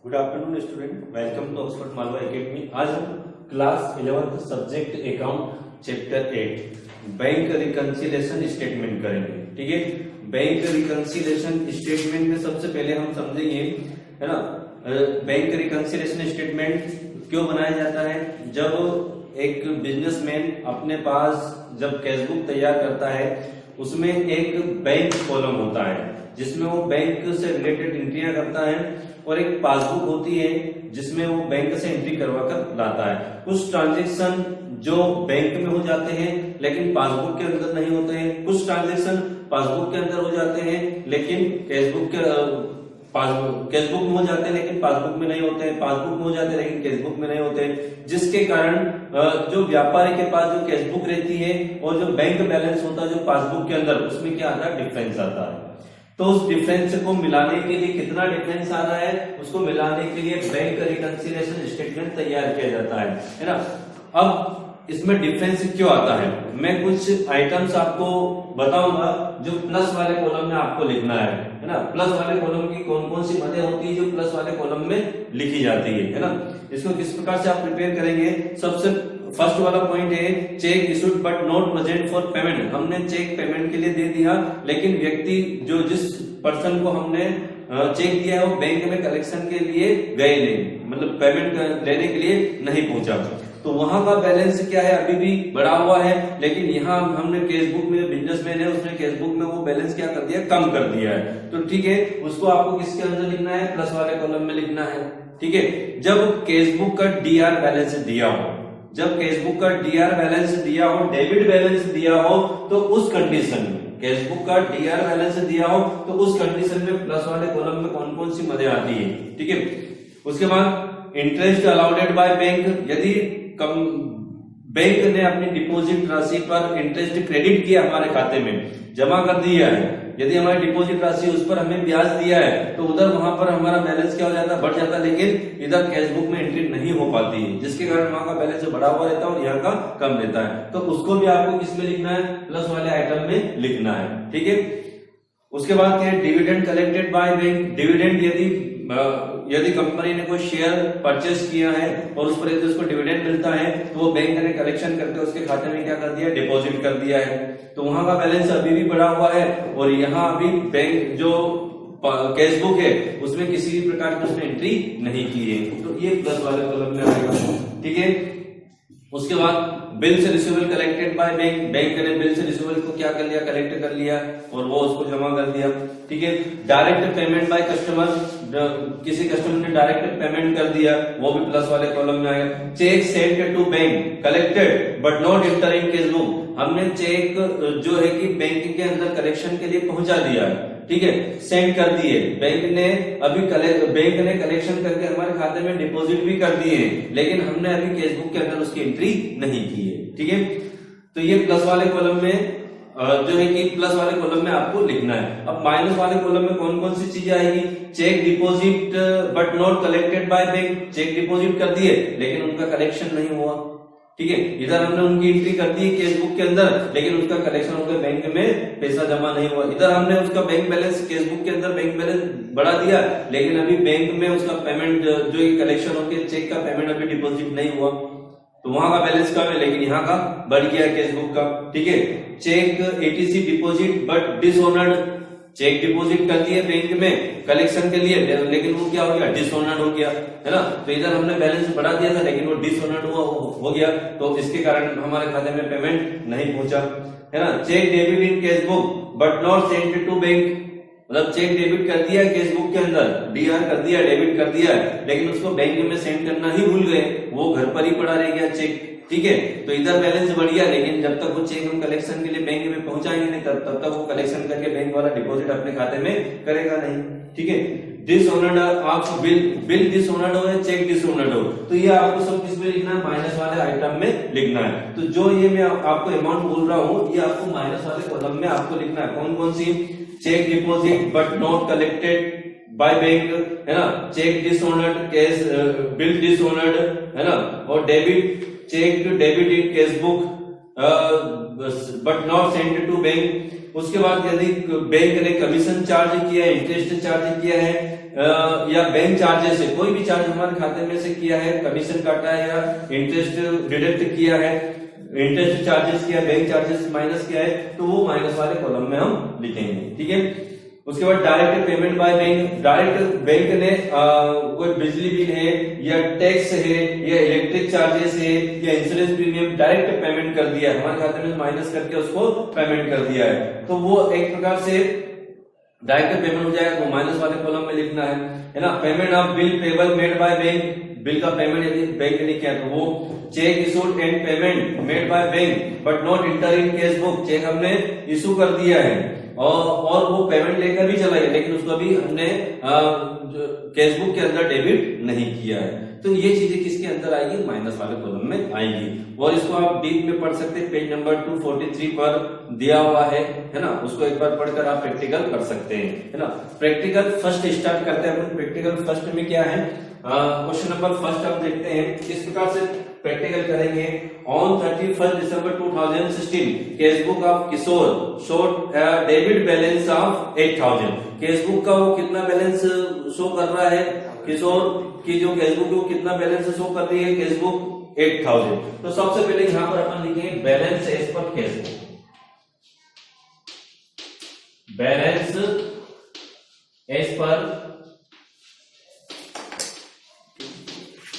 Good afternoon student, welcome to Oxford Malwa academy. आज हम class 11th subject account chapter 8 bank reconciliation statement करेंगे। ठीक है, बैंक रिकंसिलिएशन स्टेटमेंट में सबसे पहले हम समझेंगे, है ना, बैंक रिकंसिलिएशन स्टेटमेंट क्यों बनाया जाता है। जब एक बिजनेसमैन अपने पास जब कैश बुक तैयार करता है, उसमें एक बैंक कॉलम होता है जिसमें वो बैंक से रिलेटेड एंट्रियां करता है, और एक पासबुक होती है जिसमें वो बैंक से एंट्री करवा कर लाता है। कुछ ट्रांजैक्शन जो बैंक में हो जाते हैं लेकिन पासबुक के अंदर नहीं होते हैं, कुछ ट्रांजैक्शन पासबुक के अंदर हो जाते हैं लेकिन कैशबुक में हो जाते हैं लेकिन पासबुक में नहीं होते हैं, पासबुक में हो जाते हैं लेकिन कैशबुक में नहीं होते हैं, जिसके कारण जो व्यापारी के पास जो कैशबुक रहती है और जो बैंक बैलेंस होता है जो पासबुक के अंदर, उसमें क्या आता है, डिफरेंस आता है। तो उस डिफरेंस को मिलाने के लिए, कितना डिफरेंस आ रहा है उसको मिलाने के लिए बैंक रिकंसिलिएशन स्टेटमेंट तैयार किया जाता है ना। अब इसमें डिफरेंस क्यों आता है, मैं कुछ आइटम्स आपको बताऊंगा जो प्लस वाले कॉलम में आपको लिखना है ना। प्लस वाले कॉलम की कौन कौन सी मदे होती है जो प्लस वाले कॉलम में लिखी जाती है ना। इसको किस प्रकार से आप प्रिपेयर करेंगे। सबसे फर्स्ट वाला पॉइंट है check issued but not present for payment. हमने चेक पेमेंट के लिए दे दिया लेकिन व्यक्ति जो जिस पर्सन को हमने चेक दिया है वो बैंक में कलेक्शन के लिए गए नहीं, मतलब पेमेंट लेने के लिए नहीं पहुंचा, तो वहां का बैलेंस क्या है, अभी भी बढ़ा हुआ है। लेकिन यहाँ हमने कैशबुक में, बिजनेसमैन है उसने कैशबुक में वो बैलेंस क्या कर दिया, कम कर दिया है। तो ठीक है, उसको आपको किसके अंदर लिखना है, प्लस वाले कॉलम में लिखना है। ठीक है, जब कैशबुक का डीआर बैलेंस दिया हो, जब कैशबुक का डीआर बैलेंस दिया हो, डेबिट बैलेंस दिया हो, तो उस कंडीशन में कैशबुक का डीआर बैलेंस दिया हो तो उस कंडीशन में प्लस वाले कॉलम में कौन कौन सी मदे आती है। ठीक है, उसके बाद इंटरेस्ट अलाउडेड बाय बैंक। यदि बैंक ने अपनी डिपॉजिट राशि पर इंटरेस्ट क्रेडिट किया, हमारे खाते में जमा कर दिया है, यदि हमारी डिपॉजिट राशि उस पर हमें ब्याज दिया है तो उधर वहां पर हमारा बैलेंस क्या हो जाता है, बढ़ जाता है, लेकिन इधर कैशबुक में एंट्री नहीं हो पाती है, जिसके कारण वहां का बैलेंस बढ़ा हुआ रहता है और यहाँ का कम रहता है। तो उसको भी आपको किस में लिखना है, प्लस वाले आइटम में लिखना है। ठीक है, उसके बाद क्या है, dividend collected by bank. Dividend यदि कंपनी ने कोई शेयर परचेस किया है और उस पर यदि उसको डिविडेंड मिलता है तो वो बैंक ने कलेक्शन करके उसके खाते में क्या कर दिया, डिपॉजिट कर दिया है, तो वहां का बैलेंस अभी भी बढ़ा हुआ है और यहाँ अभी बैंक जो कैशबुक है उसमें किसी भी प्रकार की उसने एंट्री नहीं की है, तो ये प्लस वाले कॉलम में आएगा। ठीक है, उसके बाद बिल से receivable collected by bank. Bank ने बिल से रिसीवेबल को क्या कर लिया, कलेक्ट कर लिया और वो उसको जमा कर दिया। ठीक है, डायरेक्ट पेमेंट बाय कस्टमर। किसी कस्टमर ने डायरेक्ट पेमेंट कर दिया, वो भी प्लस वाले कॉलम में आएगा। Cheque send to bank collected but not enter in cash book. हमने चेक जो है कि बैंक के अंदर कलेक्शन के लिए पहुंचा दिया है, ठीक है, सेंड कर दिए, बैंक ने अभी बैंक ने कलेक्शन करके हमारे खाते में डिपॉजिट भी कर दिए, लेकिन हमने अभी कैशबुक के अंदर उसकी एंट्री नहीं की है। ठीक है, तो ये प्लस वाले कॉलम में जो है कि प्लस वाले कॉलम में आपको लिखना है। अब माइनस वाले कॉलम में कौन कौन सी चीजें आएगी, cheque deposit but not collected by bank. Cheque deposit कर दिए लेकिन उनका कलेक्शन नहीं हुआ। ठीक है, इधर हमने उनकी एंट्री कर दी कैशबुक के अंदर लेकिन उसका कलेक्शन उनके बैंक में पैसा जमा नहीं हुआ। इधर हमने उसका बैंक बैलेंस कैशबुक के अंदर बैंक बैलेंस बढ़ा दिया लेकिन अभी बैंक में उसका पेमेंट जो कलेक्शन होती है, चेक का पेमेंट अभी डिपॉजिट नहीं हुआ, तो वहां का बैलेंस कम है लेकिन यहाँ का बढ़ गया कैशबुक का। ठीक है, cheque etc deposit but dishonoured. Cheque deposit कर दिए बैंक में कलेक्शन के लिए लेकिन वो क्या हो गया, डिसऑनर्ड हो गया, है ना। तो इधर हमने बैलेंस बढ़ा दिया था लेकिन वो डिसऑनर्ड हो गया, तो इसके कारण हमारे खाते में पेमेंट नहीं पहुंचा, है ना। Cheque debit in cash book but not send to bank. मतलब चेक डेबिट कर दिया कैशबुक के अंदर, डीआर कर दिया, डेबिट कर दिया, लेकिन उसको बैंक में सेंड करना ही भूल गए, वो घर पर ही पड़ा रह गया चेक। ठीक है, तो इधर बैलेंस बढ़ गया लेकिन जब तक वो चेक हम कलेक्शन के लिए बैंक में पहुंचाएंगे नहीं तब तक वो कलेक्शन करके बैंक वाला डिपॉजिट अपने खाते में करेगा नहीं। ठीक है, डिसऑनर्ड आप बिल डिसऑनर्ड हो या चेक डिसऑनर्ड हो, तो ये आपको सब किस में लिखना है, माइनस वाले आइटम में लिखना है। तो जो ये मैं आपको अमाउंट बोल रहा हूँ ये आपको माइनस वाले कॉलम में आपको लिखना है। कौन कौन सी, cheque deposit but not collected by bank, है ना, cheque dishonoured, cash bill dishonoured, है ना, और debit, cheque debit in cash book but not send to bank. उसके बाद यदि बैंक ने कमीशन चार्ज किया है, इंटरेस्ट चार्ज किया है, या बैंक चार्जेस है, कोई भी चार्ज हमारे खाते में से किया है, कमीशन काटा है या इंटरेस्ट डिडक्ट किया है, इंटरेस्ट चार्जेस किया, बैंक चार्जेस माइनस किया है, तो वो माइनस वाले कॉलम में हम लिखेंगे। ठीक है, उसके बाद direct payment by bank, direct bank ने कोई बिजली बिल है या टैक्स है या इलेक्ट्रिक चार्जेस है या इंश्योरेंस प्रीमियम डायरेक्ट पेमेंट कर दिया है, हमारे खाते में माइनस करके उसको पेमेंट कर दिया है, तो वो एक प्रकार से डायरेक्ट पेमेंट हो जाएगा, तो माइनस वाले कॉलम में लिखना है ना। Payment of bill payable made by bank, bill का पेमेंट यदि बैंक ने किया तो वो cheque issued and payment made by bank but not enter in cash book, cheque हमने इशू कर दिया है और वो पेमेंट लेकर भी चला गया, लेकिन उसको अभी हमने कैश बुक के अंदर डेबिट नहीं किया है, तो ये चीजें किसके अंदर आएगी, माइनस वाले कॉलम में आएगी। और इसको आप डीप में पढ़ सकते हैं, पेज नंबर 243 पर दिया हुआ है ना, उसको एक बार पढ़कर आप प्रैक्टिकल कर सकते हैं, है ना। प्रैक्टिकल फर्स्ट स्टार्ट करते हैं अपन। प्रैक्टिकल फर्स्ट में क्या है, क्वेश्चन नंबर फर्स्ट आप देखते हैं किस प्रकार से प्रैक्टिकल करेंगे। On 31 December 2016 cash book of Kishore showed debit balance of 8000, cash book का वो कितना बैलेंस शो कर रहा है, किशोर की जो कैश बुक है वो कितना बैलेंस शो कर रही है, कैश बुक 8000। तो सबसे पहले यहां पर अपन लिखेंगे balance as per cash book, balance as per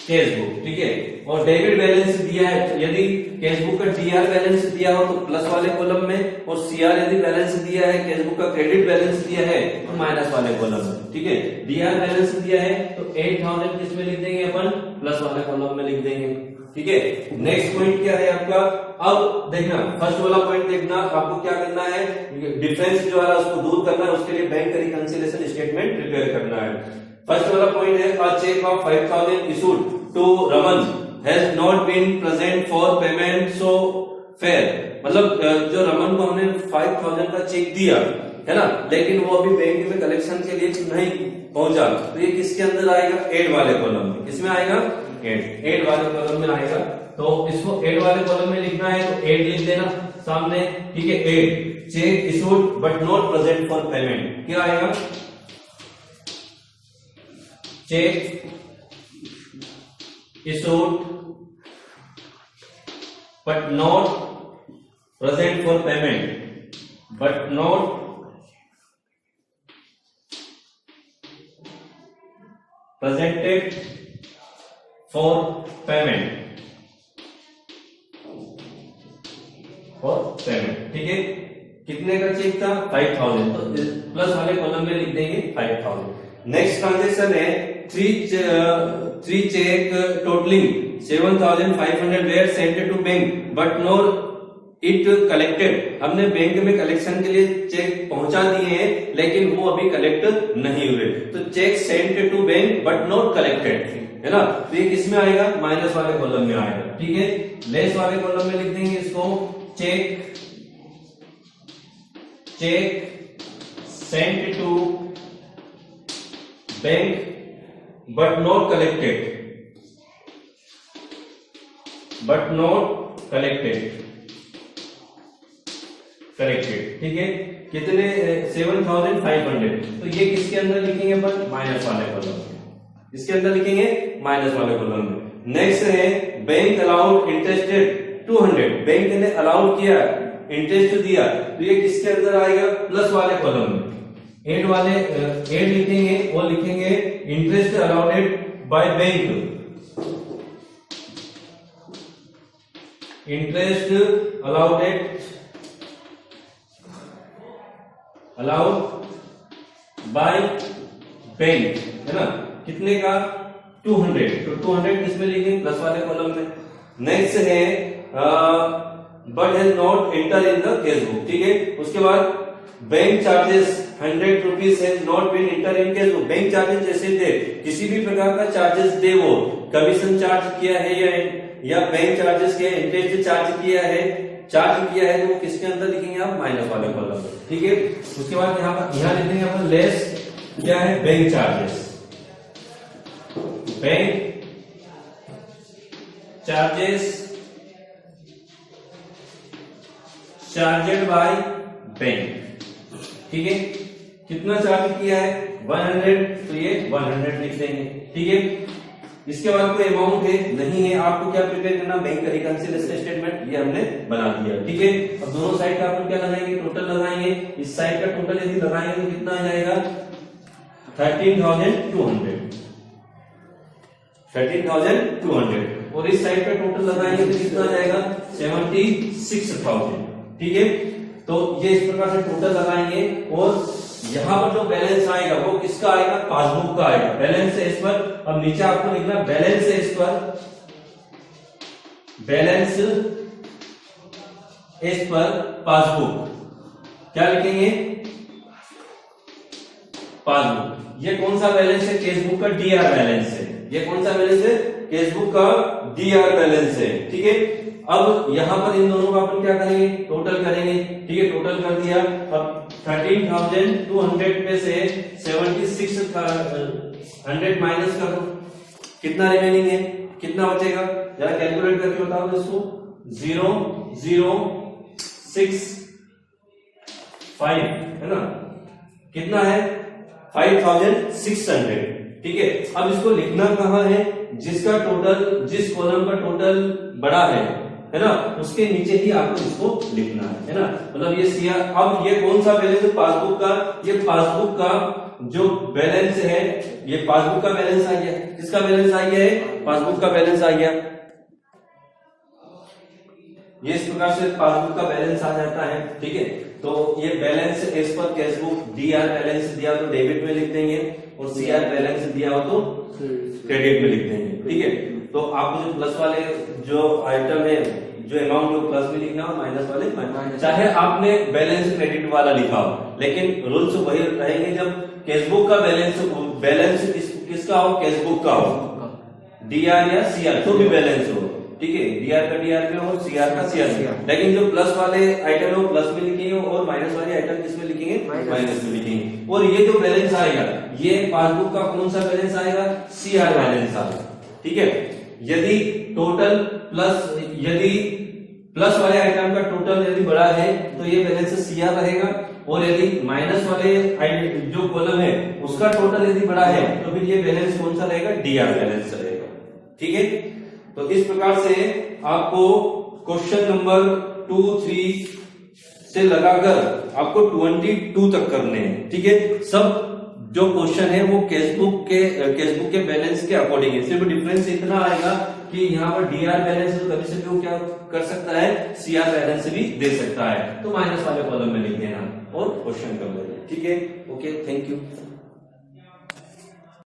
cash book, ठीक है। और डेबिट बैलेंस दिया है, यदि कैश बुक का डीआर बैलेंस दिया हो तो प्लस वाले कॉलम में, और सीआर यदि बैलेंस दिया है, कैश बुक का क्रेडिट बैलेंस दिया है तो माइनस वाले कॉलम में, ठीक है। डीआर बैलेंस दिया है तो 8000 किस में लिख देंगे अपन, प्लस वाले कॉलम में लिख देंगे, ठीक है। नेक्स्ट पॉइंट क्या है आपका, अब देखना फर्स्ट वाला पॉइंट देखना, आपको क्या करना है, डिफरेंस जो है उसको दूर करना है, उसके लिए बैंक रिकंसिलिएशन स्टेटमेंट प्रिपेयर करना है। फर्स्ट वाला पॉइंट है a cheque of 5000 issued to Raman has not been present for payment so far, मतलब जो रमन को हमने 5000 का चेक दिया है ना, लेकिन वो अभी बैंक में कलेक्शन के लिए नहीं पहुंचा, तो ये किसके अंदर आएगा, एड वाले कॉलम में। किसमें आएगा, एड वाले कॉलम में आएगा। तो इसको एड वाले कॉलम में लिखना है तो एड लिख देना सामने, ठीक है। Add cheque issued but not present for payment, क्या आएगा, cheque issued but not present for payment, but not presented for payment, ठीक है। कितने का चेक था, 5000, तो प्लस वाले कॉलम में लिख देंगे 5000। नेक्स्ट ट्रांजेक्शन है three cheque totalling 7500 were sent to bank but not it collected, हमने बैंक में कलेक्शन के लिए चेक पहुंचा दिए हैं लेकिन वो अभी कलेक्ट नहीं हुए, तो cheque sent to bank but not collected, है ना। तो ये किसमें आएगा, माइनस वाले कॉलम में आएगा, ठीक है। लेस वाले कॉलम में लिख देंगे इसको, cheque sent to bank but not collected, ठीक है। कितने, 7500, तो ये किसके अंदर लिखेंगे अपन, माइनस वाले कॉलम में, इसके अंदर लिखेंगे माइनस वाले कॉलम में। नेक्स्ट है बैंक अलाउड इंटरेस्टेड 200, बैंक ने अलाउड किया, इंटरेस्ट दिया, तो ये किसके अंदर आएगा, प्लस वाले कॉलम में। एड वाले एड लिखेंगे, वो लिखेंगे interest allowed by bank, interest allowed by bank, है ना। कितने का, 200, तो 200 किसमें लिखेंगे, प्लस वाले कॉलम में। नेक्स्ट है but has not enter in the cash book, ठीक है। उसके बाद bank charges 100 rupees has not been enter in cash book, bank charges जैसे दे, किसी भी प्रकार का चार्जेस दे, वो कमीशन चार्ज किया है या बैंक चार्जेस किया है, इंटरेस्ट चार्ज किया है, तो वो किसके अंदर लिखेंगे आप, माइनस वाले कॉलम में, ठीक है। उसके बाद यहाँ लिखेंगे अपन लेस, क्या है, bank charges, bank charged by bank, ठीक है। कितना चार्ज किया है, 100, तो ये 100 लिख देंगे। ठीक है, इसके बाद कोई अमाउंट है नहीं है, आपको क्या प्रिपेयर करना, बैंक रिकंसिलिएशन स्टेटमेंट, ये हमने बना दिया। ठीक है, अब दोनों साइड का अपन क्या लगाएंगे, टोटल लगाएंगे। इस साइड का टोटल यदि लगाएंगे तो कितना आ जाएगा 13,200, 13,200, और इस साइड का टोटल लगाएंगे तो कितना आ जाएगा 76,000। ठीक है, तो ये इस प्रकार से टोटल लगाएंगे, और यहां पर जो बैलेंस आएगा वो किसका आएगा, पासबुक का आएगा। बैलेंस है इस पर, अब नीचे आपको लिखना बैलेंस है इस पर, बैलेंस इस पर पासबुक, क्या लिखेंगे, पासबुक। ये कौन सा बैलेंस है, केसबुक का डीआर बैलेंस है। ये कौन सा बैलेंस है, केसबुक का डीआर बैलेंस है। ठीक है, अब यहां पर इन दोनों का अपन क्या करेंगे, टोटल करेंगे। ठीक है, टोटल कर दिया। अब 13,200 में से 76,100 माइनस कर दो, कितना रिमेनिंग है, कितना बचेगा, जरा कैलकुलेट करके बताओ दोस्तों। 0,065 है ना, कितना है 5,600। ठीक है, अब इसको लिखना कहां है, जिसका टोटल, जिस कॉलम का टोटल बड़ा है ना, उसके नीचे ही आपको इसको लिखना है ना। मतलब ये सीआर, अब ये कौन सा बैलेंस है, पासबुक का। ये पासबुक का जो बैलेंस है, ये पासबुक का बैलेंस आ गया। किसका बैलेंस आ गया है, पासबुक का बैलेंस आ गया। ये इस प्रकार से पासबुक का बैलेंस आ जाता है। ठीक है, तो ये balance as per cashbook, DR balance दिया तो डेबिट में लिख देंगे, और सीआर बैलेंस दिया हो तो क्रेडिट में लिख देंगे। ठीक है, तो आपको जो प्लस वाले जो आइटम है, जो अमाउंट जो प्लस में लिखना हो, माइनस वाले माइनस, चाहे आपने बैलेंस क्रेडिट वाला लिखा हो, लेकिन रूल्स वही रहेंगे। जब कैशबुक का बैलेंस किसका हो, कैशबुक का हो, डीआर या सीआर तो भी बैलेंस हो। ठीक है, डीआर का डीआर में हो, सीआर का सीआर में, लेकिन जो प्लस वाले आइटम है वो प्लस में लिखेंगे, और माइनस वाले आइटम किसमें लिखेंगे, माइनस में लिखेंगे। और ये जो बैलेंस आएगा, ये पासबुक का कौन सा बैलेंस आएगा, सीआर बैलेंस आएगा। ठीक है, यदि टोटल प्लस, यदि प्लस वाले आइटम का टोटल यदि बड़ा है तो ये बैलेंस सीआर रहेगा, और यदि माइनस वाले जो कॉलम है उसका टोटल यदि बड़ा है तो फिर ये बैलेंस कौन सा रहेगा, डीआर बैलेंस रहेगा। ठीक है, तो इस प्रकार से आपको क्वेश्चन नंबर 2, 3 से लगाकर आपको 22 तक करने हैं। ठीक है, सब जो क्वेश्चन है वो कैशबुक के बैलेंस के अकॉर्डिंग है। सिर्फ डिफरेंस इतना आएगा कि यहाँ पर डीआर बैलेंस तो कभी से भी वो क्या कर सकता है, सीआर बैलेंस भी दे सकता है, तो माइनस वाले कॉलम में लिख देना और क्वेश्चन कर लेना। ठीक है, ओके, थैंक यू।